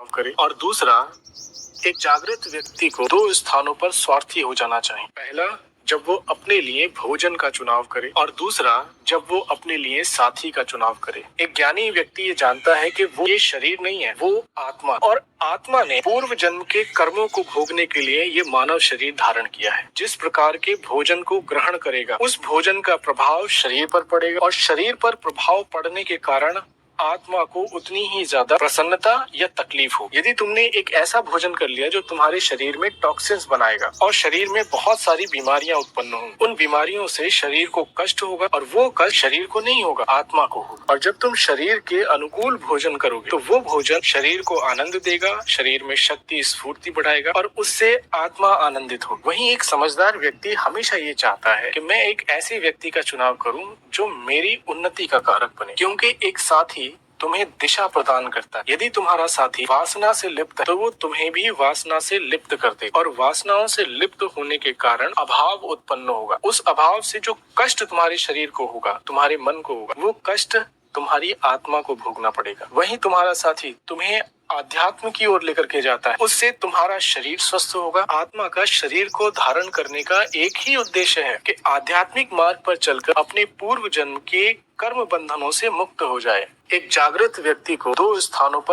करे। और दूसरा, एक जागृत व्यक्ति को दो स्थानों पर स्वार्थी हो जाना चाहिए। पहला, जब वो अपने लिए भोजन का चुनाव करे, और दूसरा, जब वो अपने लिए साथी का चुनाव करे। एक ज्ञानी व्यक्ति ये जानता है कि वो ये शरीर नहीं है, वो आत्मा, और आत्मा ने पूर्व जन्म के कर्मों को भोगने के लिए ये मानव शरीर धारण किया है। जिस प्रकार के भोजन को ग्रहण करेगा, उस भोजन का प्रभाव शरीर पर पड़ेगा, और शरीर पर प्रभाव पड़ने के कारण आत्मा को उतनी ही ज्यादा प्रसन्नता या तकलीफ हो। यदि तुमने एक ऐसा भोजन कर लिया जो तुम्हारे शरीर में टॉक्सिन्स बनाएगा और शरीर में बहुत सारी बीमारियां उत्पन्न होंगी, उन बीमारियों से शरीर को कष्ट होगा, और वो कष्ट शरीर को नहीं होगा, आत्मा को होगा। और जब तुम शरीर के अनुकूल भोजन करोगे तो वो भोजन शरीर को आनंद देगा, शरीर में शक्ति स्फूर्ति बढ़ाएगा, और उससे आत्मा आनंदित हो। वहीं एक समझदार व्यक्ति हमेशा ये चाहता है कि मैं एक ऐसे व्यक्ति का चुनाव करूं जो मेरी उन्नति का कारक बने, क्योंकि एक साथी तुम्हें दिशा प्रदान करता है। यदि तुम्हारा साथी वासना से लिप्त है तो वो तुम्हें भी वासना से लिप्त कर दे, और वासनाओं से लिप्त होने के कारण अभाव उत्पन्न होगा। उस अभाव से जो कष्ट तुम्हारे शरीर को होगा, तुम्हारे मन को होगा, वो कष्ट तुम्हारी आत्मा को भोगना पड़ेगा। वहीं तुम्हारा साथी तुम्हें आध्यात्म की ओर लेकर के जाता है, उससे तुम्हारा शरीर स्वस्थ होगा। आत्मा का शरीर को धारण करने का एक ही उद्देश्य है कि आध्यात्मिक मार्ग पर चलकर अपने पूर्व जन्म के कर्म बंधनों से मुक्त हो जाए। एक जागृत व्यक्ति को दो स्थानों पर